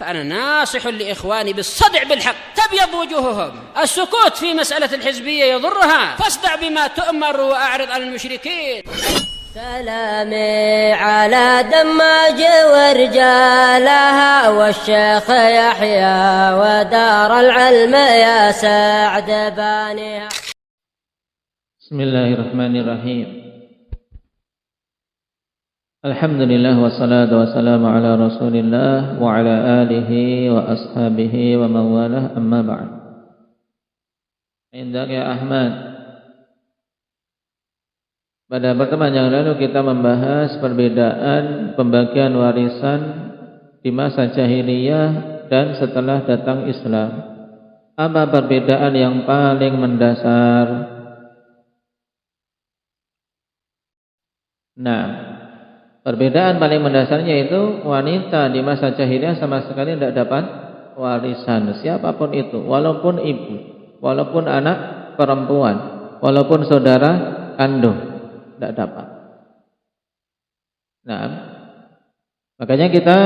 فأنا ناصح لإخواني بالصدع بالحق تبيض وجوههم. السكوت في مسألة الحزبية يضرها، فاصدع بما تؤمر وأعرض عن المشركين. سلامي على دماج ورجالها والشيخ يحيى ودار العلم يا سعد بانيها. Bismillahirrahmanirrahim. Alhamdulillah wassalatu wassalamu ala Rasulillah wa ala alihi wa ashabihi wa mawalah, amma ba'd. Indak ya Ahmad. Pada pertemuan yang lalu kita membahas perbedaan pembagian warisan di masa jahiliyah dan setelah datang Islam. Apa perbedaan yang paling mendasar? Nah, perbedaan paling mendasarnya itu wanita di masa jahiliyah sama sekali tidak dapat warisan, siapapun itu, walaupun ibu, walaupun anak perempuan, walaupun saudara kandung, tidak dapat. Nah, makanya kita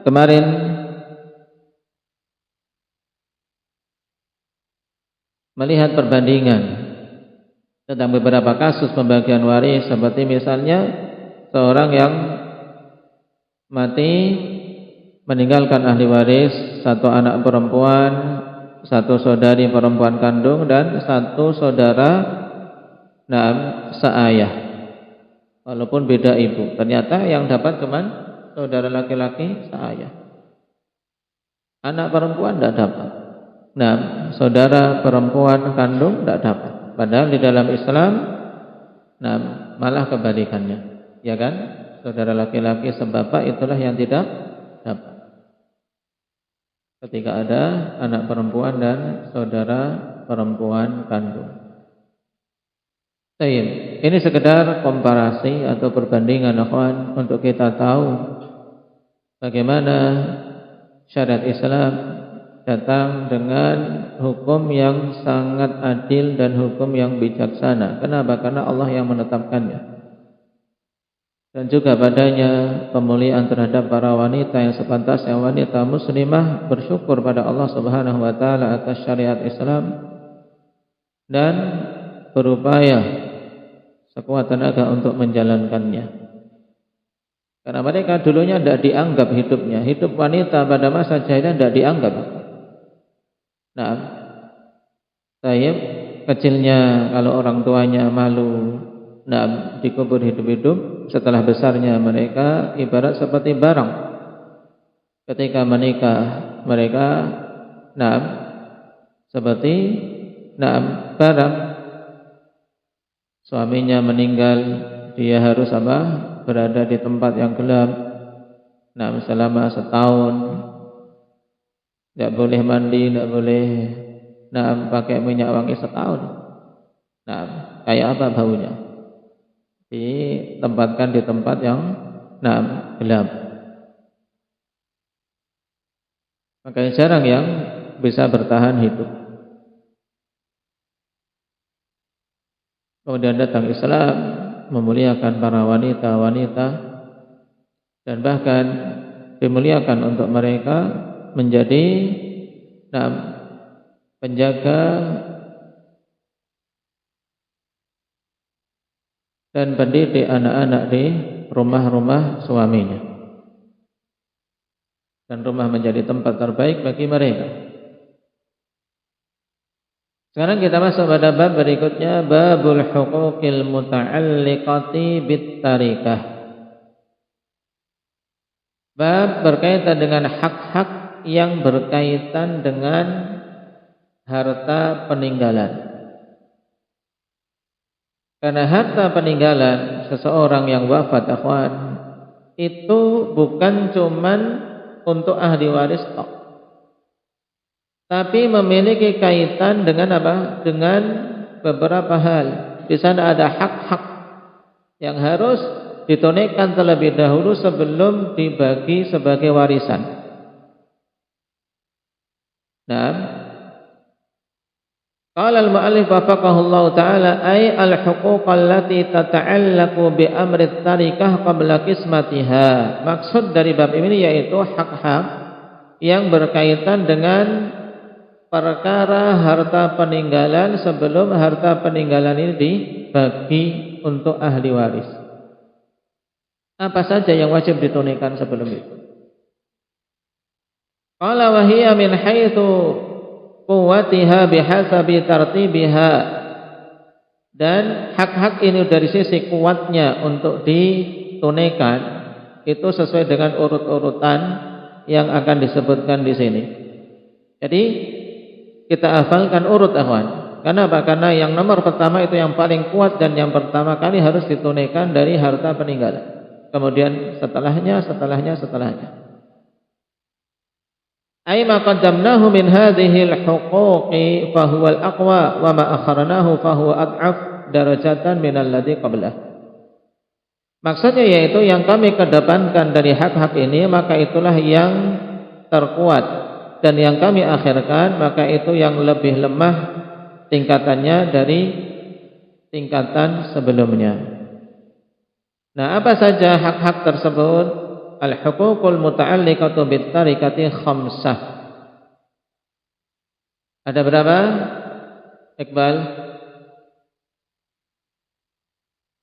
kemarin melihat perbandingan tentang beberapa kasus pembagian waris, seperti misalnya seorang yang mati meninggalkan ahli waris, satu anak perempuan, satu saudari perempuan kandung, dan satu saudara seayah, walaupun beda ibu. Ternyata yang dapat cuma saudara laki-laki seayah, anak perempuan tidak dapat. Nah, saudara perempuan kandung tidak dapat. Padahal di dalam Islam, malah kebalikannya, ya kan? Saudara laki-laki sebapak itulah yang tidak dapat. Ketika ada anak perempuan dan saudara perempuan kandung. Ini sekedar komparasi atau perbandingan, akhwan, untuk kita tahu bagaimana syariat Islam datang dengan hukum yang sangat adil dan hukum yang bijaksana. Kenapa? Karena Allah yang menetapkannya. Dan juga padanya pemuliaan terhadap para wanita yang sepantasnya wanita muslimah bersyukur pada Allah Subhanahu wa taala atas syariat Islam dan berupaya sekuat tenaga untuk menjalankannya. Karena mereka dulunya tidak dianggap hidupnya. Hidup wanita pada masa jahiliyah tidak dianggap. Nah, kecilnya kalau orang tuanya malu, dikubur hidup-hidup. Setelah besarnya mereka ibarat seperti barang. Ketika menikah mereka, seperti barang. Suaminya meninggal, dia harus berada di tempat yang gelap, selama setahun. Tidak boleh mandi, tidak boleh pakai minyak wangi setahun. Kayak apa baunya? Ditempatkan di tempat yang gelap. Makanya jarang yang bisa bertahan hidup. Kemudian datang Islam memuliakan para wanita-wanita dan bahkan dimuliakan untuk mereka menjadi penjaga dan pendidik anak-anak di rumah-rumah suaminya, dan rumah menjadi tempat terbaik bagi mereka. Sekarang kita masuk pada bab berikutnya, babul huquqil muta'alliqati bit tarikah. Bab berkaitan dengan hak-hak yang berkaitan dengan harta peninggalan. Karena harta peninggalan seseorang yang wafat, akhwan, itu bukan cuman untuk ahli waris tok, tapi memiliki kaitan dengan apa? Dengan beberapa hal. Di sana ada hak-hak yang harus ditunaikan terlebih dahulu sebelum dibagi sebagai warisan. Qala al-mu'allif wafaqahullahu ta'ala ay al-huquq allati tata'allaqu bi amri tarikah qabla qismatiha. Maksud dari bab ini yaitu hak-hak yang berkaitan dengan perkara harta peninggalan sebelum harta peninggalan ini dibagi untuk ahli waris. Apa saja yang wajib ditunaikan sebelum itu? Qala wa hiya min haitsu quwwatiha bihasabi tartibiha, dan hak-hak ini dari sisi kuatnya untuk ditunaikan itu sesuai dengan urut-urutan yang akan disebutkan di sini. Jadi kita hafalkan urut, akhwan. Karena apa? Karena yang nomor pertama itu yang paling kuat dan yang pertama kali harus ditunaikan dari harta peninggalan. Kemudian setelahnya. Ai ma qaddamnahu min hadhihi al-huquqi fa huwa al-aqwa wa ma akharnahu fa huwa ad'af darajatan min alladhi qablah. Maksudnya yaitu yang kami kedepankan dari hak-hak ini maka itulah yang terkuat, dan yang kami akhirkan maka itu yang lebih lemah tingkatannya dari tingkatan sebelumnya. Nah, apa saja hak-hak tersebut? Al-huququl muta'alliqatu bit-tarikati khamsah. Ada berapa, Iqbal?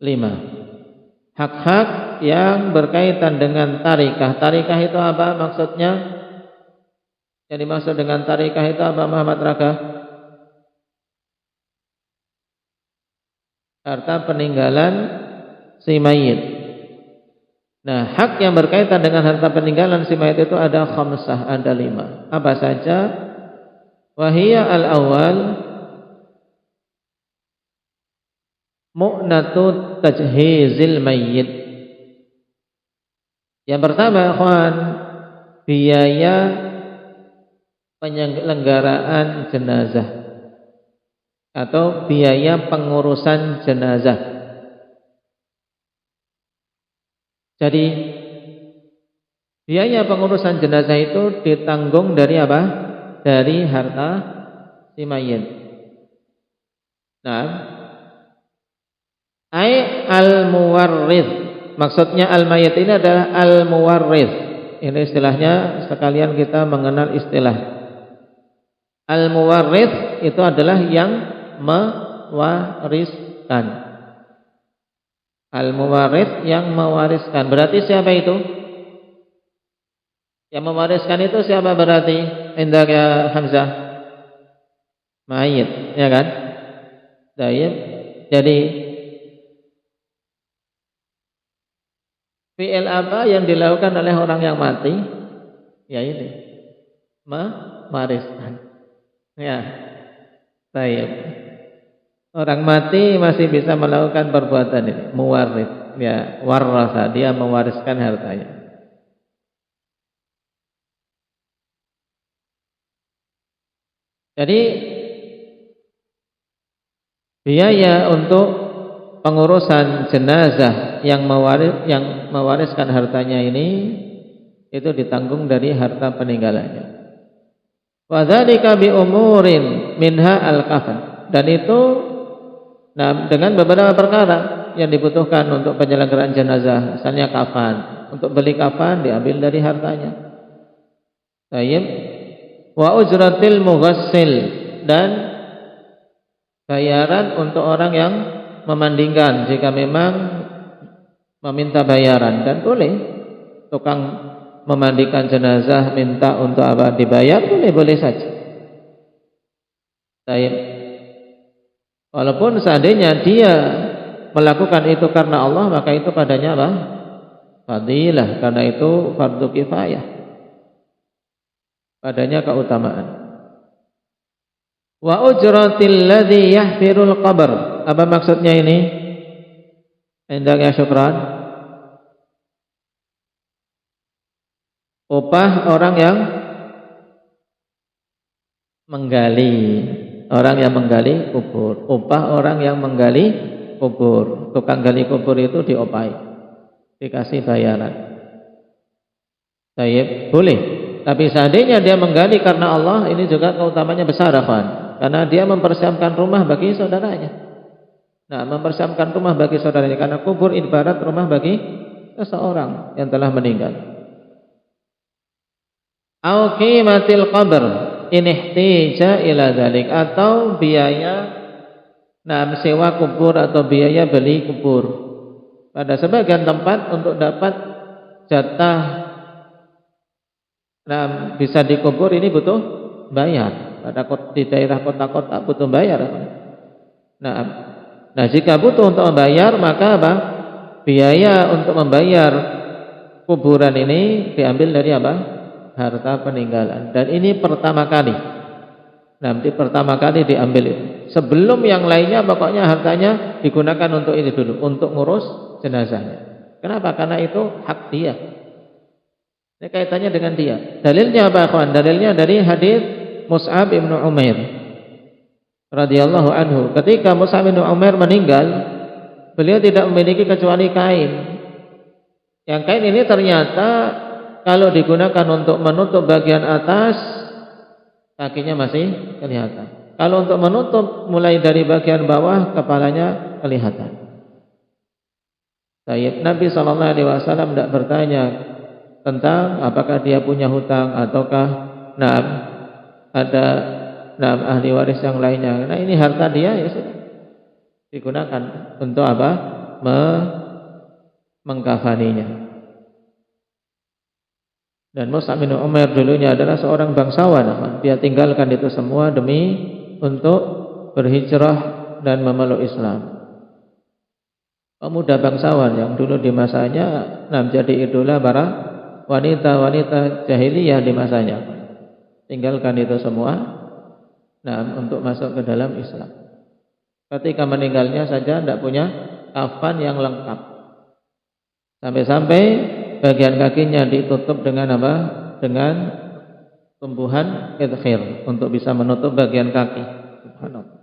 5. Hak-hak yang berkaitan dengan tarikah. Tarikah itu apa maksudnya? Yang dimaksud dengan tarikah itu apa, Muhammad Raka? Harta peninggalan si mayit. Nah, hak yang berkaitan dengan harta peninggalan si mayit itu ada khamsah, ada 5. Apa saja? Wahiyya al-awwal mu'natu tajhizil mayyit. Yang pertama, ikhwan, biaya penyelenggaraan jenazah atau biaya pengurusan jenazah. Jadi biaya pengurusan jenazah itu ditanggung dari apa? Dari harta si mayit. Nah, ai al-muwarrith. Maksudnya al-mayit ini adalah al-muwarrith. Ini istilahnya, sekalian kita mengenal istilah. Al-muwarrith itu adalah yang mewariskan. Al-muwarith yang mewariskan. Berarti siapa itu? Yang mewariskan itu siapa berarti? Indah ya Hamzah. Mayit, ya kan? Baik. Jadi fi'il apa yang dilakukan oleh orang yang mati? Ya ini. Mewariskan. Ya. Baik. Orang mati masih bisa melakukan perbuatan ini, muwarith, ya, warasa, dia mewariskan hartanya. Jadi biaya untuk pengurusan jenazah yang mewariskan hartanya ini itu ditanggung dari harta peninggalannya. Wa dzalika bi umurin minha al-kafan, dan itu dengan beberapa perkara yang dibutuhkan untuk penyelenggaraan jenazah, misalnya kafan. Untuk beli kafan diambil dari hartanya. Baik. Wa ujratil mughassil, dan bayaran untuk orang yang memandikan jika memang meminta bayaran, dan boleh tukang memandikan jenazah minta untuk apa dibayar, boleh saja. Baik. Walaupun seandainya dia melakukan itu karena Allah, maka itu padanya apa? Fadilah, karena itu fardu kifayah. Padanya keutamaan. Wa ujratil ladzi yahfirul qabr. Apa maksudnya ini? Endang ya, syukran. Upah orang yang menggali. Orang yang menggali kubur, upah orang yang menggali kubur. Tukang gali kubur itu diopahi, dikasih bayaran. Baik, boleh. Tapi seandainya dia menggali karena Allah, ini juga keutamanya besar, Afan. Karena dia mempersiapkan rumah bagi saudaranya. Nah, mempersiapkan rumah bagi saudaranya, karena kubur ibarat rumah bagi seseorang yang telah meninggal. au qimatil qabr in ihtija ila dzalik, atau biaya sewa kubur atau biaya beli kubur. Pada sebagian tempat untuk dapat jatah bisa dikubur ini butuh bayar. Di daerah kota-kota butuh bayar. Nah, jika butuh untuk membayar, maka apa? Biaya untuk membayar kuburan ini diambil dari apa? Harta peninggalan. Dan ini pertama kali. Pertama kali diambil itu. Sebelum yang lainnya, pokoknya hartanya digunakan untuk ini dulu, untuk ngurus jenazahnya. Kenapa? Karena itu hak dia. Ini kaitannya dengan dia. Dalilnya apa, kawan? Dalilnya dari hadis Mus'ab bin Umair radhiyallahu anhu. Ketika Mus'ab bin Umair meninggal, beliau tidak memiliki kecuali kain. Yang kain ini ternyata kalau digunakan untuk menutup bagian atas, kakinya masih kelihatan. Kalau untuk menutup mulai dari bagian bawah, kepalanya kelihatan. Nabi SAW tidak bertanya tentang apakah dia punya hutang ataukah ada ahli waris yang lainnya. Nah, ini harta dia, ya sudah digunakan untuk apa? Mengkafaninya. Dan Mus'ab bin Umair dulunya adalah seorang bangsawan. Dia tinggalkan itu semua demi untuk berhijrah dan memeluk Islam. Pemuda bangsawan yang dulu di masanya jadi idola para wanita-wanita jahiliyah di masanya. Tinggalkan itu semua untuk masuk ke dalam Islam. Ketika meninggalnya saja tidak punya kafan yang lengkap. Sampai-sampai bagian kakinya ditutup dengan apa? Dengan tumbuhan idkhir untuk bisa menutup bagian kaki. Subhanallah.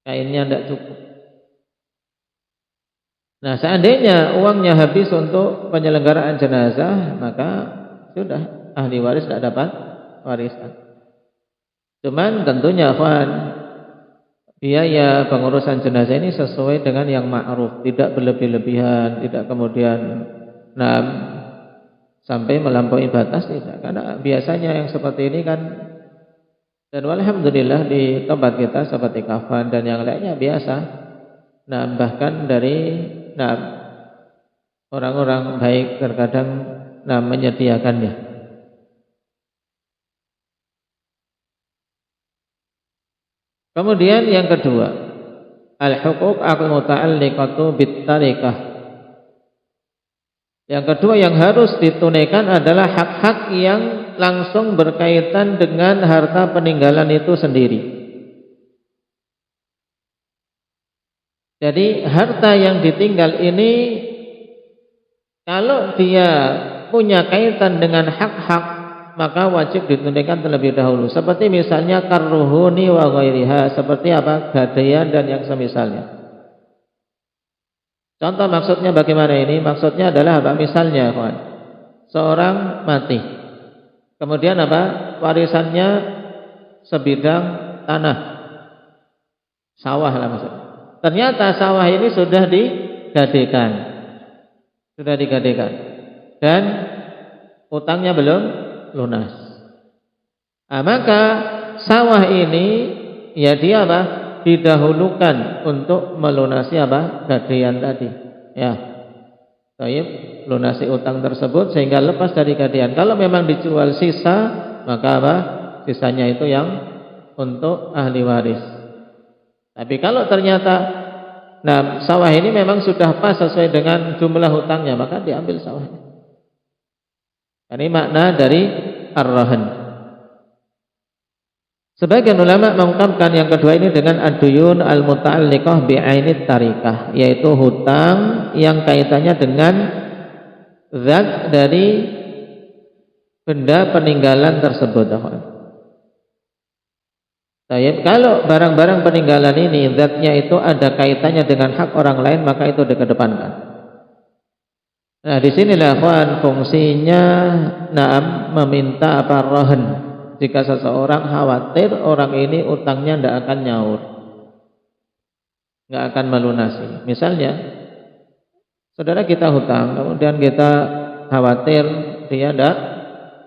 Kainnya tidak cukup. Nah, seandainya uangnya habis untuk penyelenggaraan jenazah, maka sudah ahli waris tidak dapat warisan. Cuman tentunya biaya pengurusan jenazah ini sesuai dengan yang ma'ruf, tidak berlebih-lebihan, tidak kemudian sampai melampaui batas, tidak. Karena biasanya yang seperti ini kan, dan alhamdulillah di tempat kita seperti kafan dan yang lainnya biasa. Bahkan dari orang-orang baik terkadang menyediakannya. Kemudian yang kedua, al-huquq al-muta'alliqatu bit-tarikah. Yang kedua yang harus ditunaikan adalah hak-hak yang langsung berkaitan dengan harta peninggalan itu sendiri. Jadi harta yang ditinggal ini, kalau dia punya kaitan dengan hak-hak, maka wajib ditunaikan terlebih dahulu. Seperti misalnya karruhuni wa ghairiha, seperti apa? Gadaian dan yang semisalnya. Contoh maksudnya bagaimana ini? Maksudnya adalah apa? Misalnya, seorang mati. Kemudian apa? Warisannya sebidang tanah. Sawah lah maksudnya. Ternyata sawah ini sudah digadaikan. Dan utangnya belum lunas. Maka sawah ini ya dia apa? Didahulukan untuk melunasi apa? Gadaian tadi. Ya. Baik, lunasi utang tersebut sehingga lepas dari gadaian. Kalau memang dijual sisa, maka apa? Sisanya itu yang untuk ahli waris. Tapi kalau ternyata sawah ini memang sudah pas sesuai dengan jumlah hutangnya, maka diambil sawahnya. Ini makna dari ar-rahan. Sebagian ulama mengungkapkan yang kedua ini dengan ad-duyun al-muta'alliqah bi'ainit tarikah, yaitu hutang yang kaitannya dengan zat dari benda peninggalan tersebut. Kalau barang-barang peninggalan ini zatnya itu ada kaitannya dengan hak orang lain, maka itu dikedepankan. Nah, di sinilah fungsinya meminta rahan. Jika seseorang khawatir orang ini utangnya tidak akan nyaur, tidak akan melunasi. Misalnya, saudara kita hutang, kemudian kita khawatir dia tidak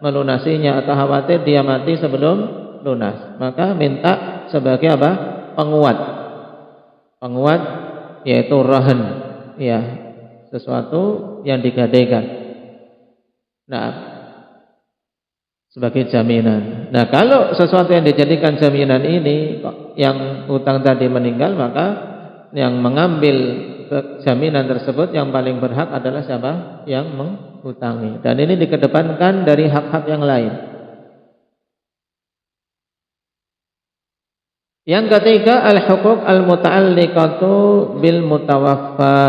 melunasinya atau khawatir dia mati sebelum lunas, maka minta sebagai apa? Penguat. Penguat yaitu rahan, ya, sesuatu yang digadaikan. Nah, sebagai jaminan. Nah, kalau sesuatu yang dijadikan jaminan ini yang hutang tadi meninggal, maka yang mengambil jaminan tersebut yang paling berhak adalah siapa? Yang menghutangi. Dan ini dikedepankan dari hak-hak yang lain. Yang ketiga, al-huquq al-muta'alliqatu bil mutawaffa.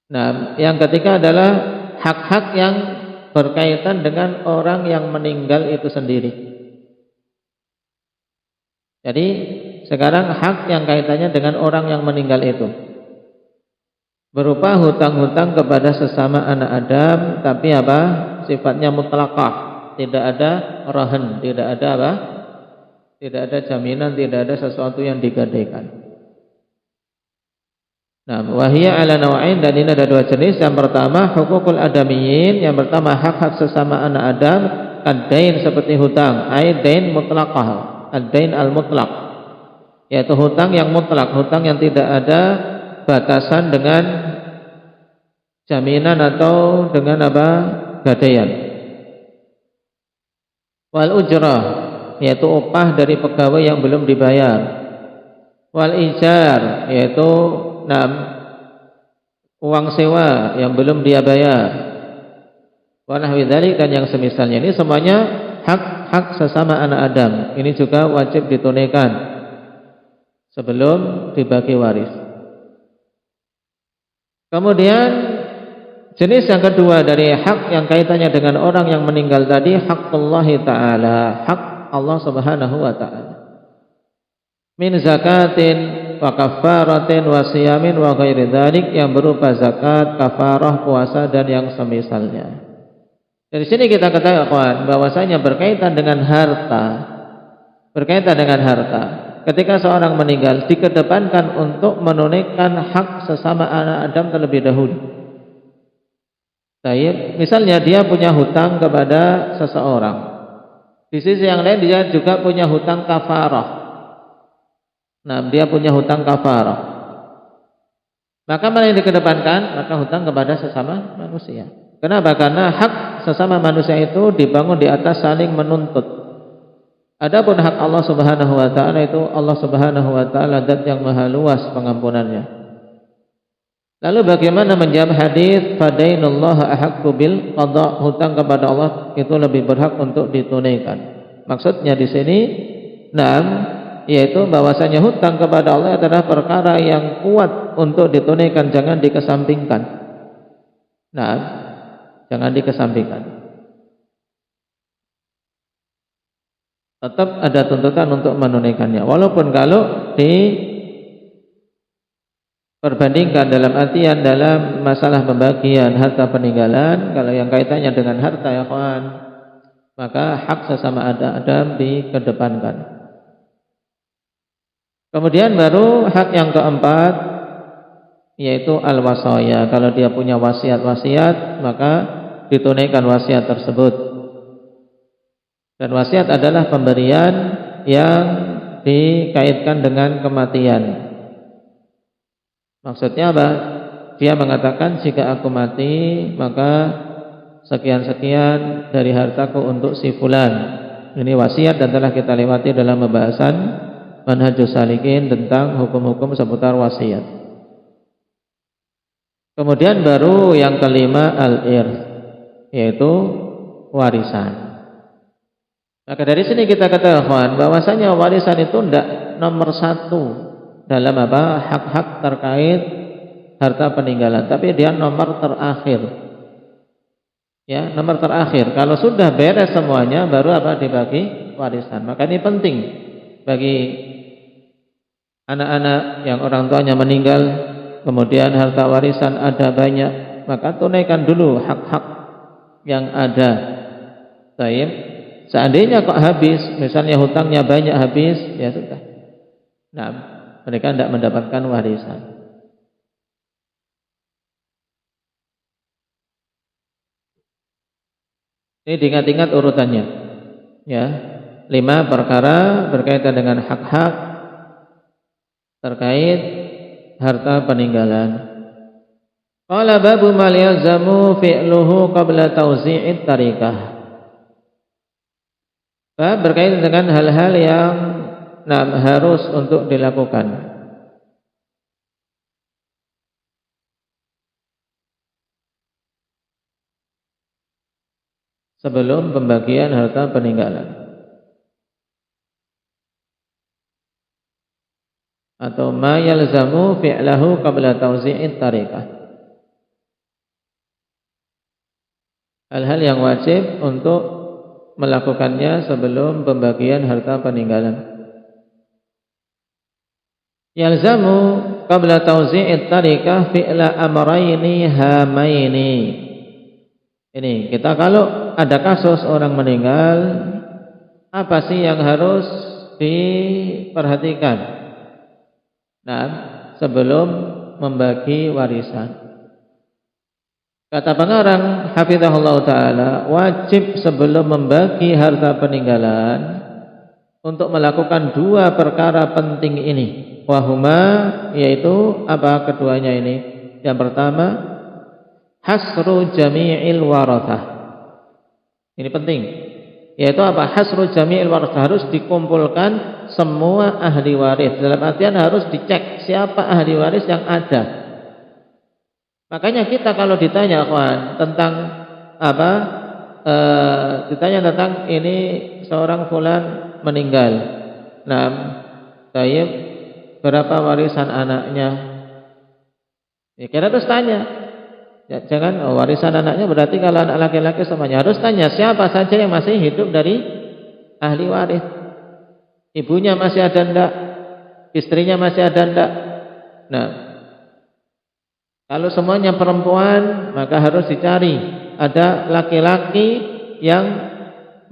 Nah, yang ketiga adalah hak-hak yang berkaitan dengan orang yang meninggal itu sendiri. Jadi sekarang hak yang kaitannya dengan orang yang meninggal itu berupa hutang-hutang kepada sesama anak Adam, tapi apa? Sifatnya mutlaqah, tidak ada rahan, tidak ada apa? Tidak ada jaminan, tidak ada sesuatu yang digadaikan. Nah, wahiyya ala naw'ain, dan ini ada dua jenis. Yang pertama hukukul adamiyyin, yang pertama hak-hak sesama anak Adam, ad-dain seperti hutang, dain mutlaqah, ad-dain al-mutlaq, yaitu hutang yang mutlak, hutang yang tidak ada batasan dengan jaminan atau dengan apa? Gadaian. Wal ujrah, yaitu upah dari pegawai yang belum dibayar. Wal ijar, yaitu uang sewa yang belum dia bayar. Wa nahwi dzalik, dan yang semisalnya. Ini semuanya hak-hak sesama anak Adam. Ini juga wajib ditunaikan sebelum dibagi waris. Kemudian jenis yang kedua dari hak yang kaitannya dengan orang yang meninggal tadi, haqqullahi ta'ala, hak Allah Subhanahu wa ta'ala. Min zakatin wa kafaratin wa siyamin wa ghairi dzalik, yang berupa zakat, kafarah, puasa, dan yang semisalnya. Dari sini kita ketahui bahwasanya berkaitan dengan harta, ketika seorang meninggal dikedepankan untuk menunaikan hak sesama anak Adam terlebih dahulu. Misalnya dia punya hutang kepada seseorang, di sisi yang lain dia juga punya hutang kafarah. Nah, dia punya hutang kafarah. Maka mana yang dikedepankan? Maka hutang kepada sesama manusia. Kenapa? Karena hak sesama manusia itu dibangun di atas saling menuntut. Adapun hak Allah Subhanahu wa ta'ala itu, Allah Subhanahu wa ta'ala zat yang maha luas pengampunannya. Lalu bagaimana menjawab hadis fadainullah ahaqqu bil qada, hutang kepada Allah itu lebih berhak untuk ditunaikan. Maksudnya di sini yaitu bahwasanya hutang kepada Allah adalah perkara yang kuat untuk ditunaikan, jangan dikesampingkan. Jangan dikesampingkan. Tetap ada tuntutan untuk menunaikannya. Walaupun kalau diperbandingkan dalam artian dalam masalah pembagian harta peninggalan, kalau yang kaitannya dengan harta ya kawan, maka hak sesama Adam dikedepankan. Kemudian baru hak yang keempat, yaitu al-wasaya. Kalau dia punya wasiat-wasiat, maka ditunaikan wasiat tersebut. Dan wasiat adalah pemberian yang dikaitkan dengan kematian. Maksudnya apa? Dia mengatakan, jika aku mati, maka sekian-sekian dari hartaku untuk si fulan. Ini wasiat dan telah kita lewati dalam pembahasan Manhajus Salikin tentang hukum-hukum seputar wasiat. Kemudian baru yang kelima al-irth, yaitu warisan. Maka dari sini kita katakan bahwasanya warisan itu tidak nomor satu dalam hak-hak terkait harta peninggalan, tapi dia nomor terakhir. Ya, nomor terakhir. Kalau sudah beres semuanya, baru dibagi warisan. Maka ini penting bagi anak-anak yang orang tuanya meninggal, kemudian harta warisan ada banyak, maka tunaikan dulu hak-hak yang ada. Seandainya kok habis, misalnya hutangnya banyak habis, ya sudah. Mereka tidak mendapatkan warisan. Ini diingat-ingat urutannya. Ya, 5 perkara berkaitan dengan hak-hak terkait harta peninggalan. Qala babu mal yalzamu fi'luhu qabla tawzi'it tarikah. Bab berkaitan dengan hal-hal yang harus untuk dilakukan sebelum pembagian harta peninggalan, atau ma yalzamu fi'lahu qabla tawzi'it tarikah, hal-hal yang wajib untuk melakukannya sebelum pembagian harta peninggalan. Yalzamu qabla tawzi'it tarikah fi'la amrayni hamaini. Ini kita kalau ada kasus orang meninggal, apa sih yang harus diperhatikan sebelum membagi warisan? Kata pengarang hafizahullah ta'ala, wajib sebelum membagi harta peninggalan untuk melakukan 2 perkara penting ini. Wahuma, yaitu apa keduanya ini? Yang pertama, hasru jami'il warathah. Ini penting. Yaitu apa? Hasru jami'il warathah, harus dikumpulkan semua ahli waris. Dalam artian harus dicek siapa ahli waris yang ada. Makanya kita kalau ditanya kawan tentang apa? Ditanya tentang ini seorang fulan meninggal. Nah, tayyib, berapa warisan anaknya? Ya, kita harus tanya. Ya, jangan warisan anaknya berarti kalau anak laki-laki semuanya. Harus tanya siapa saja yang masih hidup dari ahli waris. Ibunya masih ada enggak? Istrinya masih ada enggak? Nah, kalau semuanya perempuan, maka harus dicari ada laki-laki yang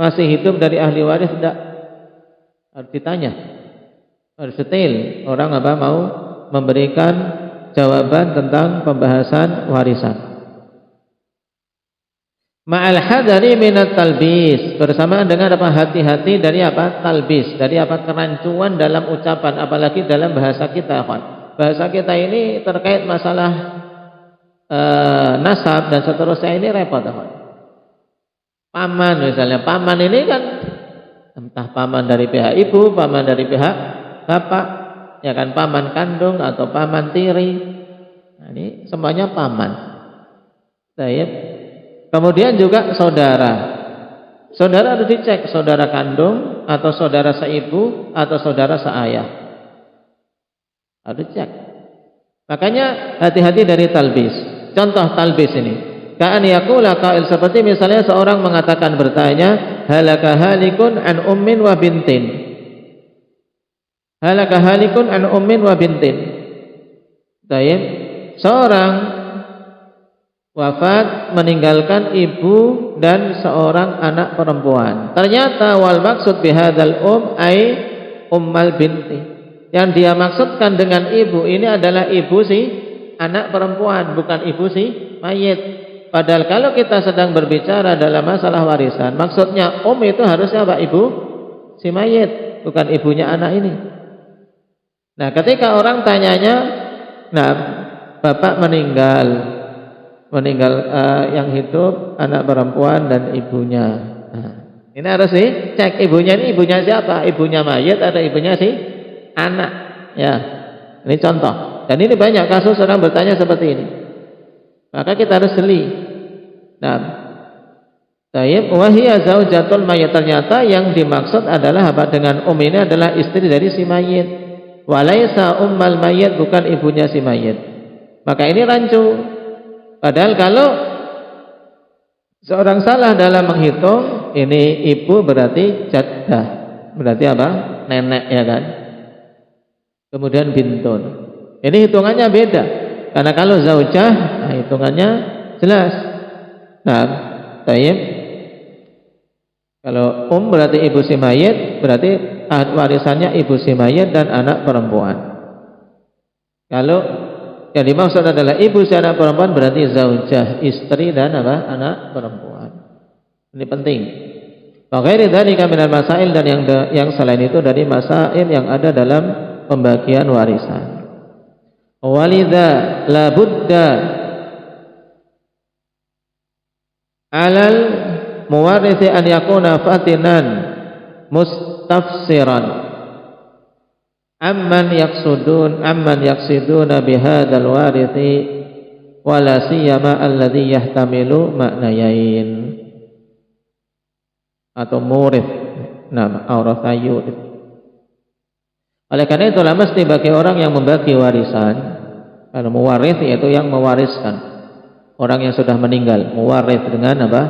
masih hidup dari ahli waris enggak? Harus ditanya. Harus detail. Orang apa mau memberikan jawaban tentang pembahasan warisan. Ma'al hadari minat talbis, bersamaan dengan apa? Hati-hati dari apa? Talbis, dari apa? Kerancuan dalam ucapan, apalagi dalam bahasa kita, kawan. Bahasa kita ini terkait masalah nasab dan seterusnya ini repot, kawan. Paman misalnya, paman ini kan entah paman dari pihak ibu, paman dari pihak bapak, ya kan, paman kandung atau paman tiri. Nah, ini semuanya paman. Baik. Kemudian juga saudara. Saudara harus dicek, saudara kandung atau saudara seibu atau saudara seayah. Harus dicek. Makanya hati-hati dari talbis. Contoh talbis ini. Ka'an yaqula qail, seperti misalnya seorang mengatakan, bertanya, halaka halikun an ummin wa bintin. Halaka halikun an ummin wa bintin. Baik, seorang wafat meninggalkan ibu dan seorang anak perempuan. Ternyata wal maksud bihadzal ay ummal binti. Yang dia maksudkan dengan ibu ini adalah ibu si anak perempuan, bukan ibu si mayit. Padahal kalau kita sedang berbicara dalam masalah warisan, maksudnya itu harusnya apa? Ibu si mayit, bukan ibunya anak ini. Nah, ketika orang tanyanya, nah, bapak meninggal yang hidup anak perempuan dan ibunya. Nah, ini harus dicek ibunya ini ibunya siapa? Ibunya mayit atau ibunya si anak? Ya, ini contoh. Dan ini banyak kasus orang bertanya seperti ini. Maka kita harus jeli. Nah, tayyib wa hiya zaujatul mayit, ternyata yang dimaksud adalah apa? Dengan ini adalah istri dari si mayit. Walaisa ummal mayit, bukan ibunya si mayit. Maka ini rancu. Padahal kalau seorang salah dalam menghitung, ini ibu berarti jaddah, berarti apa? Nenek, ya kan? Kemudian bintun. Ini hitungannya beda. Karena kalau zaujah, nah, hitungannya jelas. Nah, tayyib. Kalau berarti ibu si mayit, berarti warisannya ibu si mayit dan anak perempuan. Kalau yang dimaksud adalah ibu si anak perempuan, berarti zaujah, istri dan apa? Anak perempuan. Ini penting. Wa ghairi dzalika minal masail, dan yang selain itu dari masail yang ada dalam pembagian warisan. Walidza la budda 'alal muwarrithi an yakuna fatinan mustafsiran amman yaqsiduna bihadzal warithi wala siyama alladhi yahtamilu maknayain atau murid auratha yurid. Oleh karena itulah mesti bagi orang yang membagi warisan, kalau muwarith yaitu yang mewariskan, orang yang sudah meninggal, muwarith dengan apa?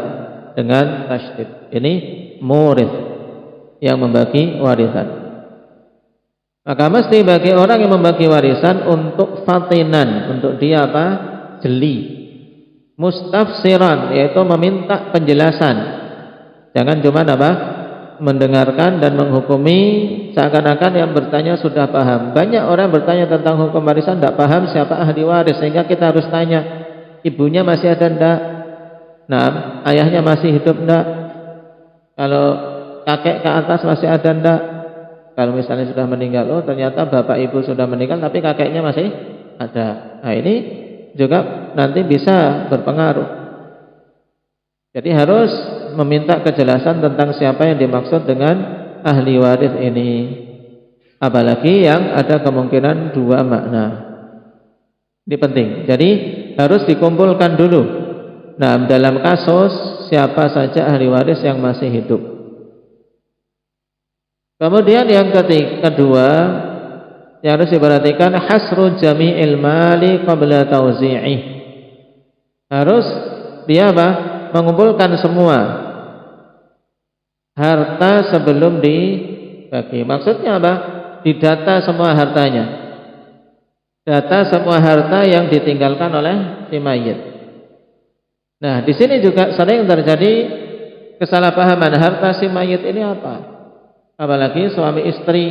Dengan tasydid. Ini murid yang membagi warisan. Maka mesti bagi orang yang membagi warisan untuk fatinan, untuk dia apa? Jeli. Mustafsiran, yaitu meminta penjelasan. Jangan cuma apa? Mendengarkan dan menghukumi seakan-akan yang bertanya sudah paham. Banyak orang bertanya tentang hukum warisan tidak paham siapa ahli waris, sehingga kita harus tanya, ibunya masih ada enggak? Nah, ayahnya masih hidup enggak? Kalau kakek ke atas masih ada enggak? Kalau misalnya sudah meninggal, oh ternyata bapak ibu sudah meninggal tapi kakeknya masih ada. Nah, ini juga nanti bisa berpengaruh. Jadi harus meminta kejelasan tentang siapa yang dimaksud dengan ahli waris ini. Apalagi yang ada kemungkinan dua makna. Ini penting. Jadi harus dikumpulkan dulu. Nah, dalam kasus siapa saja ahli waris yang masih hidup. Kemudian yang kedua yang harus diperhatikan, hasru jami'il mali qabla tauzi'i. Harus dia apa? Mengumpulkan semua harta sebelum dibagi. Maksudnya apa? Didata semua hartanya. Data semua harta yang ditinggalkan oleh si mayit. Nah, di sini juga sering terjadi kesalahpahaman, harta si mayit ini apa? Apalagi suami istri.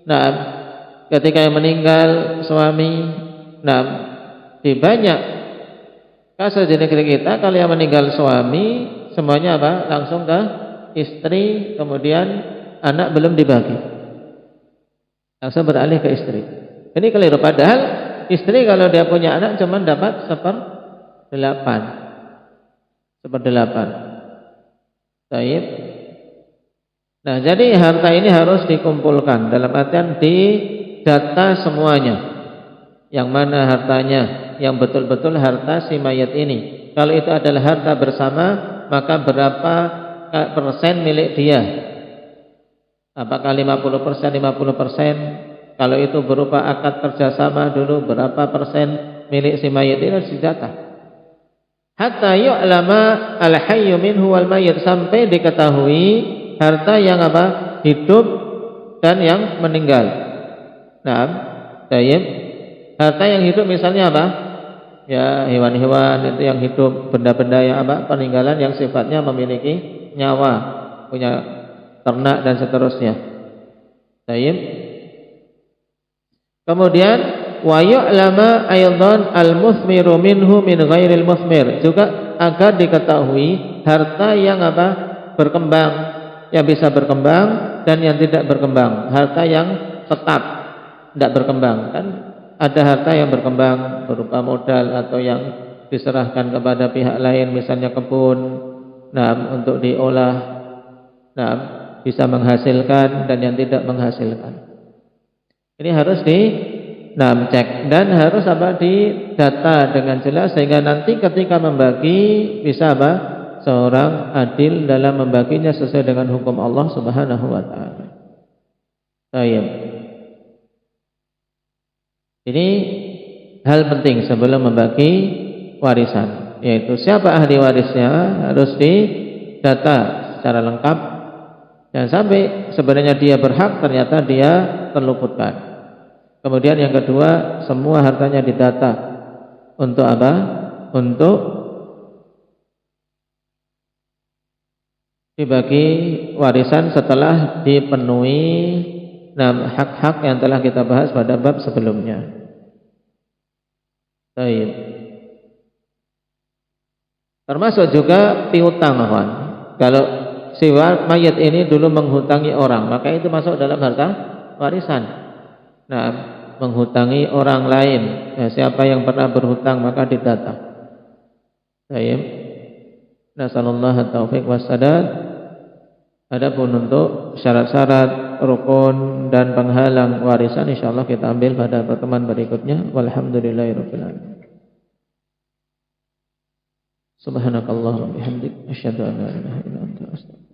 Nah, ketika yang meninggal suami, nah, di banyak kasus di negeri kita, kalau yang meninggal suami semuanya apa? Langsung ke istri, kemudian anak belum dibagi, langsung beralih ke istri. Ini keliru. Padahal istri kalau dia punya anak cuma dapat 1/8. Baik. Nah, jadi harta ini harus dikumpulkan, dalam artian didata semuanya. Yang mana hartanya yang betul-betul harta si mayat ini. Kalau itu adalah harta bersama, maka berapa persen milik dia? Apakah 50%, 50%? Kalau itu berupa akad kerjasama dulu, berapa persen milik si mayat ini harus didata. Hatta yu'lama al-hayyu minhu wal mayyit, sampai diketahui harta yang apa? Hidup dan yang meninggal. Nah, baik. Harta yang hidup misalnya apa? Ya, hewan-hewan itu yang hidup, benda-benda yang apa? Peninggalan yang sifatnya memiliki nyawa, punya ternak dan seterusnya. Baik. Kemudian wa yu'lama aidan al-muthmiru minhu min ghairil muthmir, juga agar diketahui harta yang apa? Berkembang, yang bisa berkembang dan yang tidak berkembang. Harta yang tetap tidak berkembang, kan ada harta yang berkembang berupa modal atau yang diserahkan kepada pihak lain, misalnya kebun, nah, untuk diolah, nah, bisa menghasilkan dan yang tidak menghasilkan. Ini harus cek dan harus apa? Didata dengan jelas, sehingga nanti ketika membagi bisa apa? Seorang adil dalam membaginya sesuai dengan hukum Allah Subhanahu wa taala. Baik. Ini hal penting sebelum membagi warisan, yaitu siapa ahli warisnya harus didata secara lengkap. Jangan sampai sebenarnya dia berhak, ternyata dia terluputkan. Kemudian yang kedua, semua hartanya didata. Untuk apa? Untuk dibagi warisan setelah dipenuhi hak-hak yang telah kita bahas pada bab sebelumnya. Baik. Termasuk juga piutang, kawan. Kalau si mayat ini dulu menghutangi orang, maka itu masuk dalam harta warisan. Nah, menghutangi orang lain, siapa yang pernah berhutang maka didata. Baik. Nasallallahu taufiq wassadad. Adapun untuk syarat-syarat, rukun dan penghalang warisan insyaallah kita ambil pada pertemuan berikutnya. Walhamdulillahirabbil alamin. Subhanakallahumma wa bihamdik asyhadu an la ilaha illa anta astaghfiruka